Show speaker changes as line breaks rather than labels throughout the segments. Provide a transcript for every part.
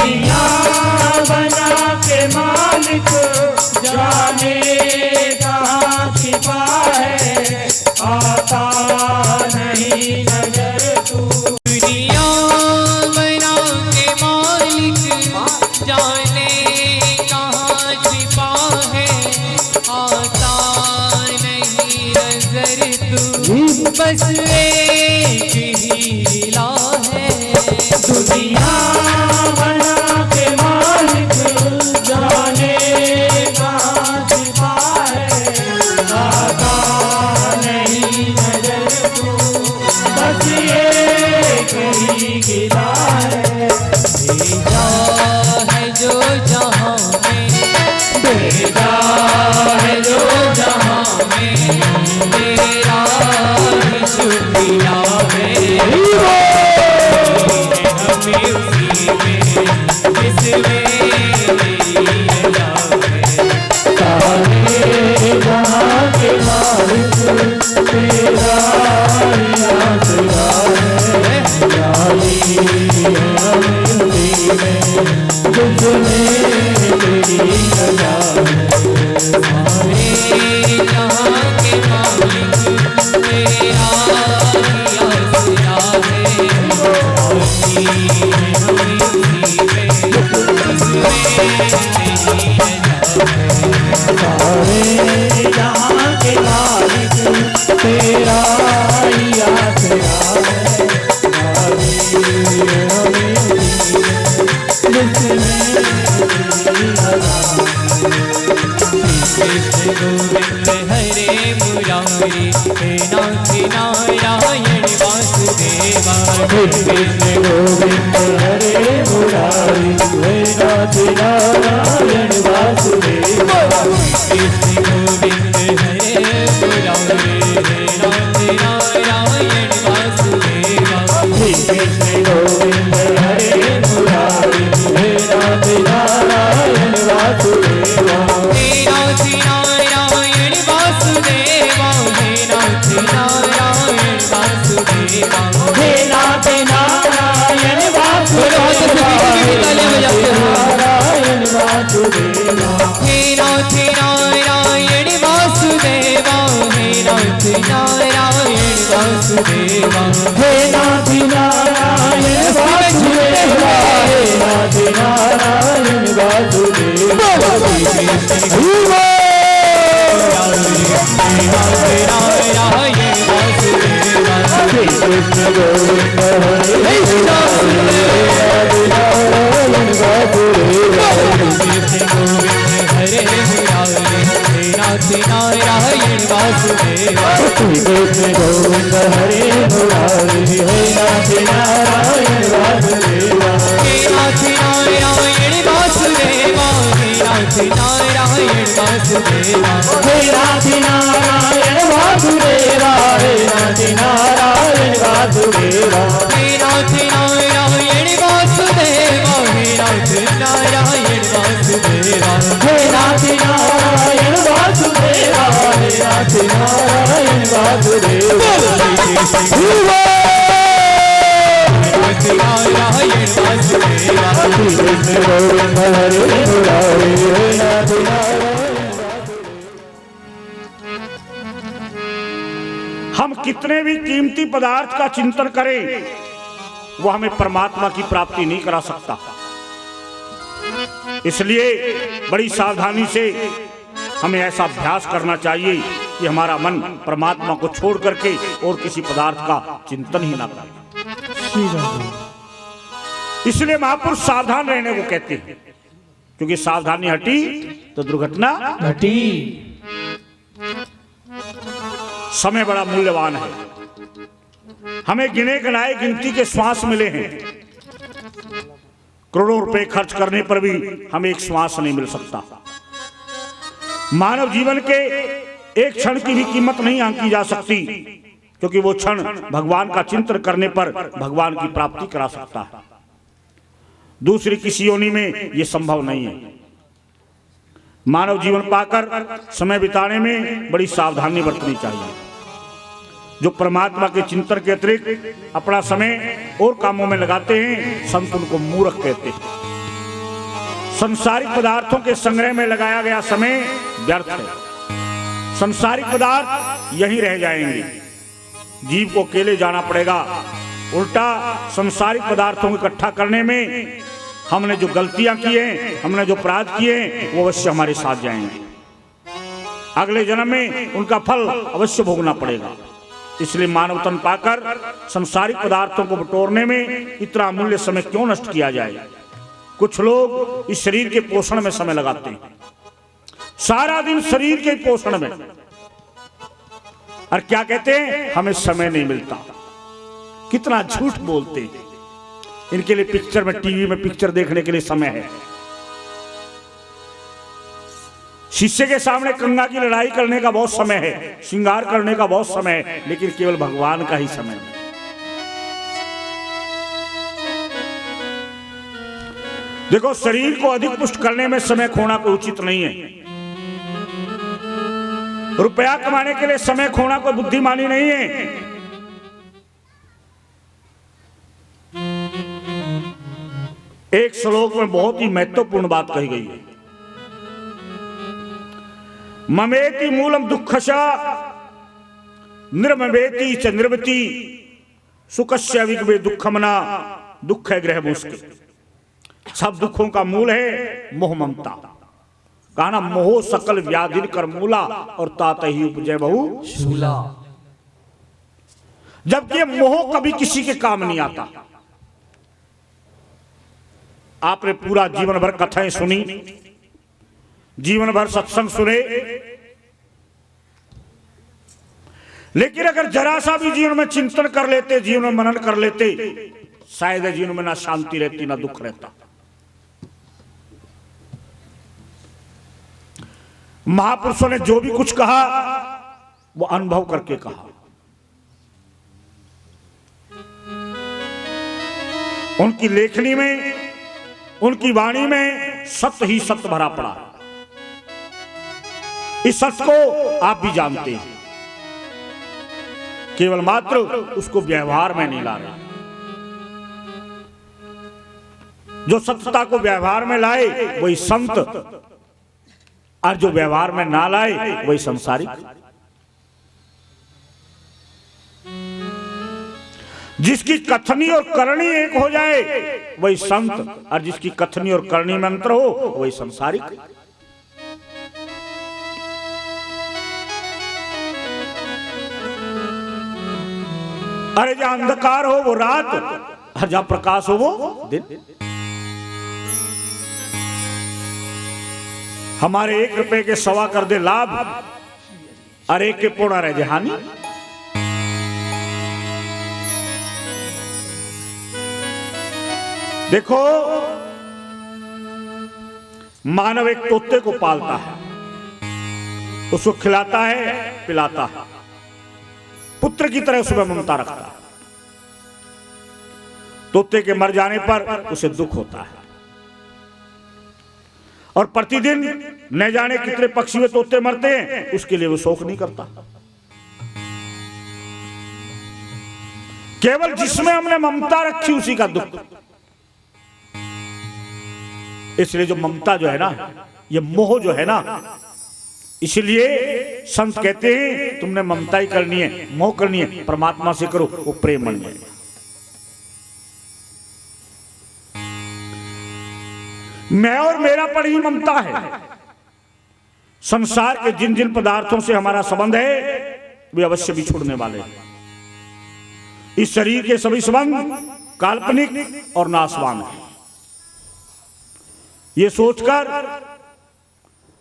दुनिया बना के मालिक जाने कहाँ छिपा है, आता नहीं नजर तू।
दुनिया बना के मालिक जाने कहाँ छिपा है, आता नहीं नजर तू। बस एक ही लीला है,
दुनिया बना के मालिक जाने कहाँ छिपा है, आता नहीं नजर तू। बस एक ही गिला है,
भेजा है जो जहाँ में,
भेजा है जो जहाँ में,
तेरा ही शुक्रिया है। हमें उसी में जिसमें तेरी रजा है।
सारे जहाँ के मालिक तेरा ही आसरा है, जानी हमें उसी में जिसमें तेरी रजा है।
सारे जहाँ के मालिक तेरा ही आसरा है, जानी हमें उसी में जिसमें तेरी रजा है।
सारे जहाँ के मालिक तेरा ही आसरा है, जानी हमें उसी में जिसमें तेरी रजा है।
कृष्ण गोविंद हरे मुरारी, हे नाथ नारायण वासुदेवा।
कृष्ण गोविंद हरे मुरारी, हे नाथ नारायण वासुदेवा।
कृष्ण गोविंद हरे मुरारी, हे नाथ नारायण वासुदेवा।
कृष्ण गोविंद हरे मुरारी, हे नाथ नारायण वासुदेवा।
हे नाथ नारायण वासुदेवा, हे नाथ नारायण वासुदेवा।
हे नाथ नारायण वासुदेवा, नारायण वासुदेवा।
हे नाथ नारायण वासुदेवा, हे नाथ नारायण वासुदेवा।
हे नाथ नारायण वासुदेवा, हे नाथ नारायण वासुदेवा। कृष्ण गोविंद हरे नारायण वासुदेवा।
कृष्ण गोविंद हरे मुरारी, हे नाथ नारायण वासुदेवा।
कृष्ण गोविंद हरे मुरारी, हे नाथ नारायण वासुदेवा।
हे नाथ नारायण वासुदेवा, हे नाथ नारायण वासुदेवा।
हे नाथ नारायण वासुदेवा, हे नाथ नारायण वासुदेवा।
हे नाथ नारायण वासुदेवा, हे नाथ नारायण वासुदेवा।
हे नाथ नारायण वासुदेवा, हे नाथ नारायण वासुदेवा।
नाथ नारायण वासुदेवा।
कृष्ण गोविंद हरे मुरारी, हे नाथ नारायण। हम कितने भी कीमती पदार्थ का चिंतन करें, वो हमें परमात्मा की प्राप्ति नहीं करा सकता। इसलिए बड़ी सावधानी से हमें ऐसा अभ्यास करना चाहिए कि हमारा मन परमात्मा को छोड़ करके और किसी पदार्थ का चिंतन ही ना करे। इसलिए महापुरुष सावधान रहने को कहते हैं, क्योंकि सावधानी हटी तो दुर्घटना
घटी।
समय बड़ा मूल्यवान है। हमें गिने गिनाए गिनती के श्वास मिले हैं। करोड़ों रुपए खर्च करने पर भी हमें एक श्वास नहीं मिल सकता। मानव जीवन के एक क्षण की भी कीमत नहीं आंकी जा सकती, क्योंकि वो क्षण भगवान का चिंतन करने पर भगवान की प्राप्ति करा सकता है। दूसरी किसी योनि में यह संभव नहीं है। मानव जीवन पाकर समय बिताने में बड़ी सावधानी बरतनी चाहिए। जो परमात्मा के चिंतन के अतिरिक्त अपना समय और कामों में लगाते हैं, संत उनको मूर्ख कहते हैं। संसारिक पदार्थों के संग्रह में लगाया गया समय व्यर्थ है। संसारिक पदार्थ यहीं रह जाएंगे, जीव को अकेले जाना पड़ेगा। उल्टा संसारिक पदार्थों को इकट्ठा करने में हमने जो गलतियां की हैं, हमने जो अपराध किए हैं, वो अवश्य हमारे साथ जाएंगे। अगले जन्म में उनका फल अवश्य भोगना पड़ेगा। इसलिए मानव तन पाकर संसारिक पदार्थों को बटोरने में इतना अमूल्य समय क्यों नष्ट किया जाए। कुछ लोग इस शरीर के पोषण में समय लगाते हैं, सारा दिन शरीर के पोषण में, और क्या कहते हैं, हमें समय नहीं मिलता। कितना झूठ बोलते हैं। इनके लिए पिक्चर में, टीवी में पिक्चर देखने के लिए समय है, शीशे के सामने कंगा की लड़ाई करने का बहुत समय है, श्रृंगार करने का बहुत समय है, लेकिन केवल भगवान का ही समय है। देखो, शरीर को अधिक पुष्ट करने में समय खोना कोई उचित नहीं है। रुपया कमाने के लिए समय खोना कोई बुद्धिमानी नहीं है। एक श्लोक में बहुत ही महत्वपूर्ण बात कही गई है, ममेति मूलम दुःखस्य निर्ममेति च निर्वृति सुखस्य विगवे दुःखमना दुःख है ग्रह मुश्किल। सब दुखों का मूल है मोह ममता। कहा ना, मोह सकल व्याधि कर मूला और तात ही उपजय बहु शूला। जबकि मोह कभी किसी के काम नहीं आता। आपने पूरा जीवन भर कथाएं सुनी, जीवन भर सत्संग सुने, लेकिन अगर जरा सा भी जीवन में चिंतन कर लेते, जीवन में मनन कर लेते, शायद जीवन में ना शांति रहती ना दुख रहता। महापुरुषों ने जो भी कुछ कहा वो अनुभव करके कहा। उनकी लेखनी में, उनकी वाणी में सत्य ही सत्य भरा पड़ा। इस सत्य को आप भी जानते हैं, केवल मात्र उसको व्यवहार में नहीं ला रहे। जो सत्यता को व्यवहार में लाए वही संत, और जो व्यवहार में ना लाए वही संसारिक। जिसकी कथनी और करनी एक हो जाए वही संत, और जिसकी कथनी और करनी में अंतर हो वही संसारिक। अरे जहां अंधकार हो वो रात, और जहां प्रकाश हो वो दिन। हमारे 1 रुपए के सवा कर दे लाभ, और 1 के पौना रह जाए हानि। देखो, मानव एक तोते को पालता है, उसको खिलाता है, पिलाता है, पुत्र की तरह उसमें ममता रखता है। तोते के मर जाने पर उसे दुख होता है, और प्रतिदिन न जाने कितने पक्षी व तोते मरते हैं, उसके लिए वो शोक नहीं करता। केवल जिसमें हमने ममता रखी उसी का दुख। इसलिए जो ममता जो है ना, ये मोह जो है ना, इसलिए संत कहते हैं तुमने ममता ही करनी है, मोह करनी है, परमात्मा से करो, वो प्रेम बन जाएगा। मैं और मेरा पर ही ममता है। संसार के जिन जिन पदार्थों से हमारा संबंध है वे अवश्य भी छूटने वाले हैं। इस शरीर के सभी संबंध काल्पनिक और नाशवान हैं। ये सोचकर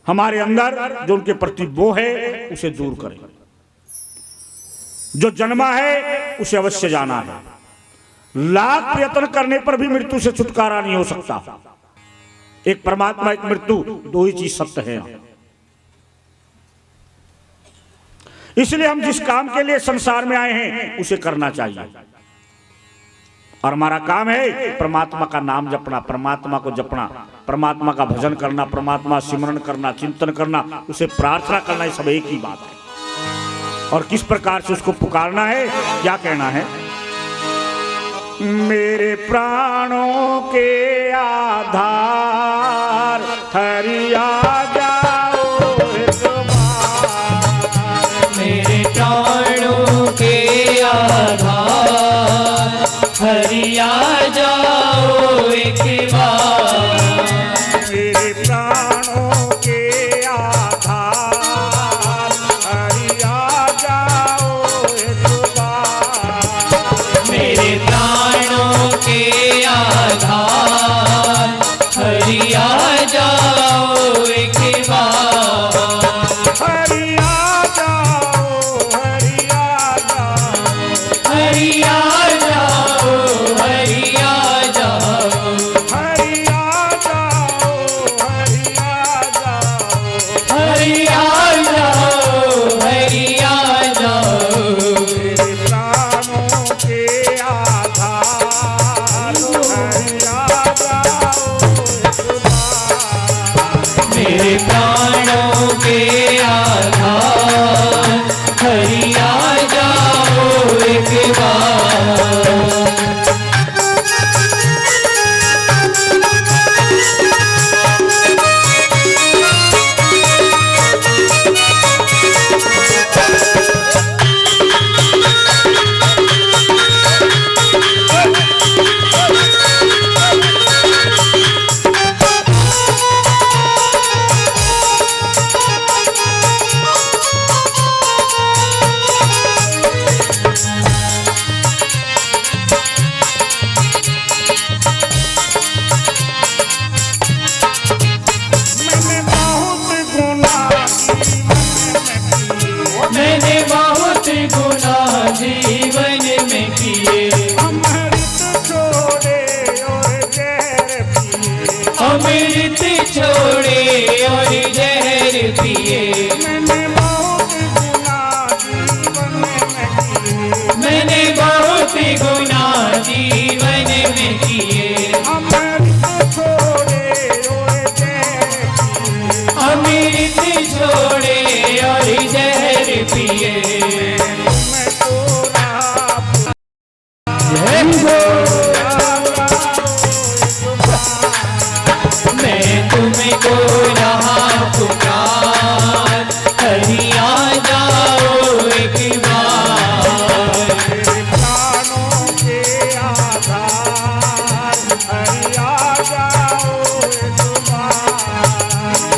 हमारे अंदर जो उनके प्रति मोह है उसे दूर करें। जो जन्मा है उसे अवश्य जाना है। लाख प्रयत्न करने पर भी मृत्यु से छुटकारा नहीं हो सकता। एक परमात्मा, एक मृत्यु, दो ही चीज सत्य है। इसलिए हम जिस काम के लिए संसार में आए हैं उसे करना चाहिए, और हमारा काम है परमात्मा का नाम जपना, परमात्मा को जपना, परमात्मा का भजन करना, परमात्मा सिमरन करना, चिंतन करना, उसे प्रार्थना करना। ये सब एक ही बात है। और किस प्रकार से उसको पुकारना है, क्या कहना है? मेरे प्राणों के आधार हरि आ जाओ एक बार।
मेरे प्राणों के आधार हरि आ जाओ एक बार।
मेरे प्राणों के आधार हरि आ जाओ एक बार।
मेरे प्राणों के आधार हरि आ जाओ एक बार।
हरि आ जाओ, हरि आ जाओ,
हरि आ जाओ हरि आ जाओ।
हरि आ जाओ, हरि आ जाओ।
हरि आ जाओ हरि आ जाओ।
मेरे प्राणों के आधार हरि आ जाओ एक बार।
मेरे प्राणों के आधार हरि आ जाओ एक बार।
मैंने बहुत गुनाह
मैंने बहुत गुनाह जीवन में किए।
अमृत छोड़े और जहर पिए।
अमृत छोड़े और जहर पिए।
मैंने बहुत गुनाह जीवन में किए।
मैंने बहुत गुनाह जीवन में किए।
अमृत छोड़े और जहर पिए।
अमृत छोड़े और जहर पिए।
मैं तोरा
मैं तुमको रहा पुकार हरि आ जाओ एक बार।
मेरे प्राणों के आधार हरि आ जाओ एक बार।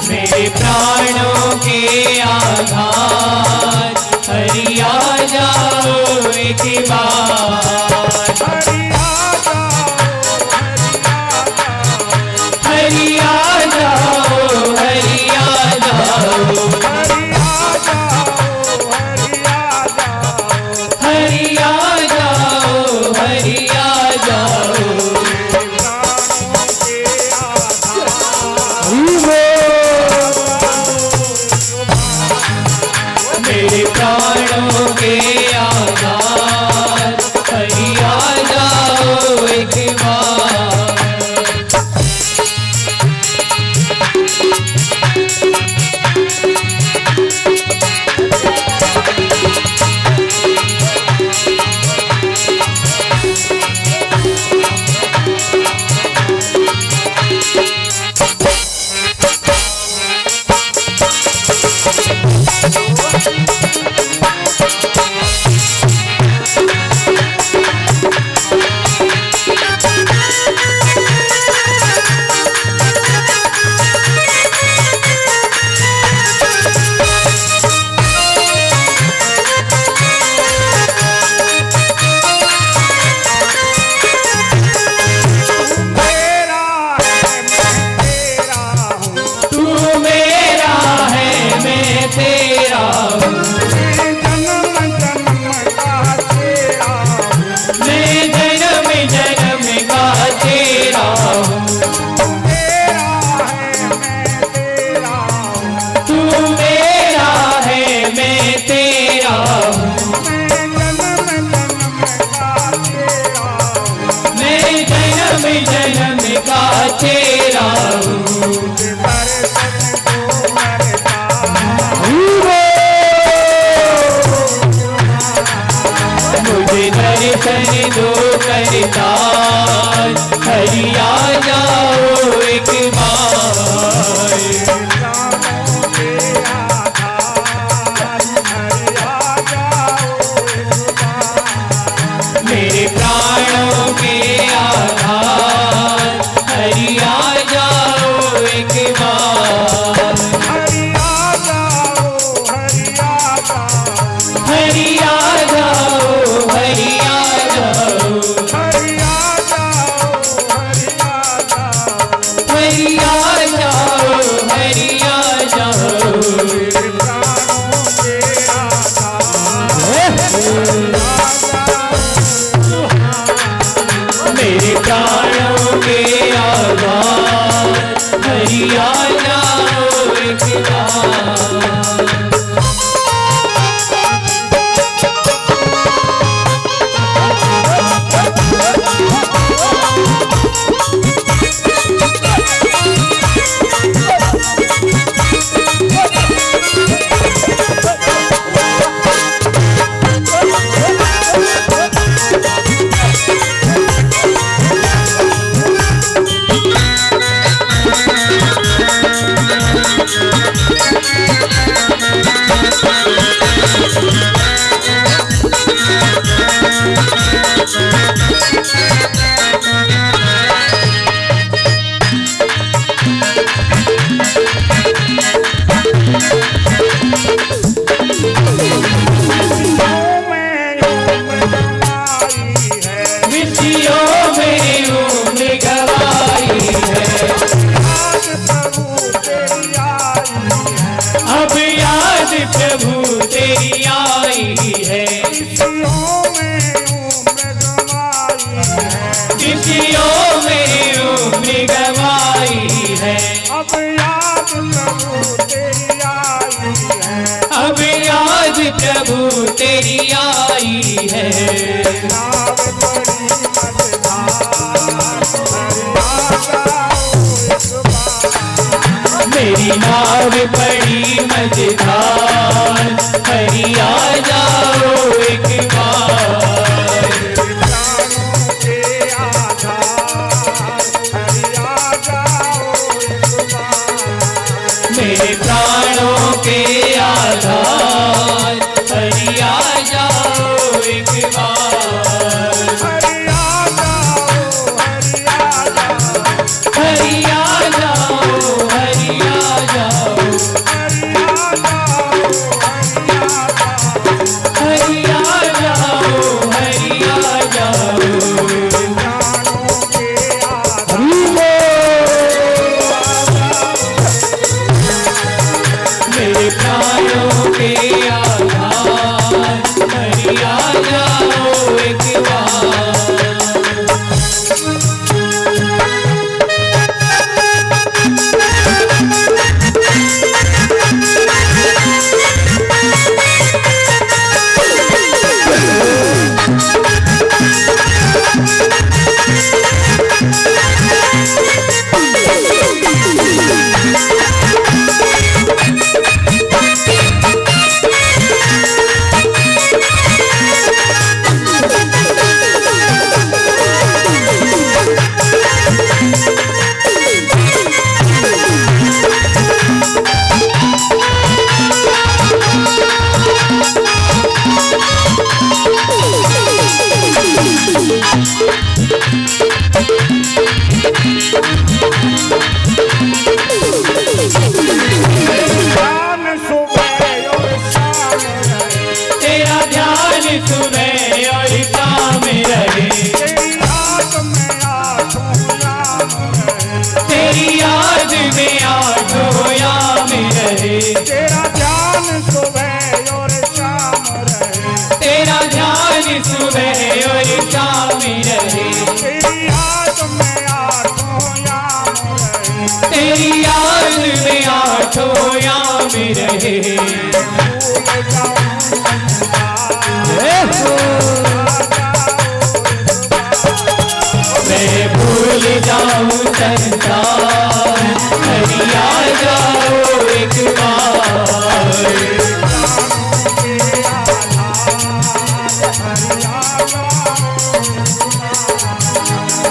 मेरे प्राणों के आधार हरि आ जाओ एक बार।
हरि आ जाओ, हरि आ जाओ।
हरि आ जाओ हरि आ जाओ।
हरि आ
हरि आ
जाओ, हरि आ जाओ।
जाओ।
मेरे प्राणों के आधार हरि आ जाओ
मेरे प्राणों के आधार हरि आ जाओ
एक बार।
एक बार। दर्शन दो करतार हरि आ जाओ एक बार। मेरे प्राणों के आधार हरि आ जाओ एक बार। प्रभु तेरी आई है, खुशियों में उम्र गवाई है।
अब याद प्रभु तेरी आई है,
अब याद प्रभु तेरी आई है।
नाव बड़ी मजेदार,
मेरी नाव बड़ी मजेदार हरि आ जाओ एक बार।
प्राणों के आधार हरि आ जाओ एक बार।
मेरे प्राणों के आधार हरि आ जाओ एक बार।
हरि आ जाओ, हरि आ जाओ,
हरि आ जाओ, हरि आ जाओ,
हरि आ जाओ,
हरि आ जाओ, हरि आ जाओ।
प्राणों के आधार
मेरे प्राणों के आधार हरि आ जाओ एक बार।
ध्यान सुबह और शाम रहे,
तेरा ध्यान सुबह और शाम रहे।
तेरी याद में आठों याम रहे,
तेरी याद में आठों याम रहे।
तेरा ध्यान सुबह और शाम रहे,
तेरा ध्यान सुबह और शाम रहे।
तेरी याद में आठों याम रहे,
तेरी याद में आठों याम रहे।
भूल जाऊं
मैं भूल जाऊं संसार हरि आ जाओ एक बार।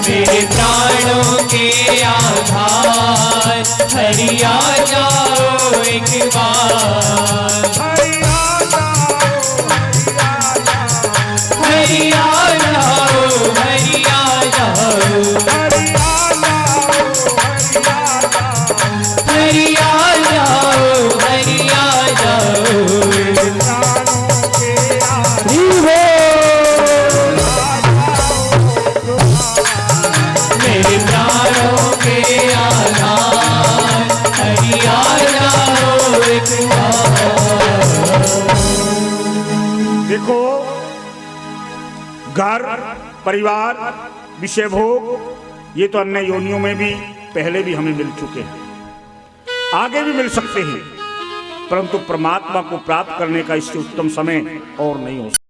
मेरे प्राणों के आधार हरि आ जाओ एक बार।
हरि आ जाओ,
हरि आ जाओ, हरि आ जाओ,
हरि आ जाओ,
हरि आ जाओ, हरि आ जाओ।
प्राणों के
मेरे प्राणों के आधार हरि आ जाओ एक बार।
देखो घर, परिवार, विषय भोग, ये तो अन्य योनियों में भी पहले भी हमें मिल चुके हैं, आगे भी मिल सकते हैं, परंतु परमात्मा को प्राप्त करने का इससे उत्तम समय और नहीं हो सकता।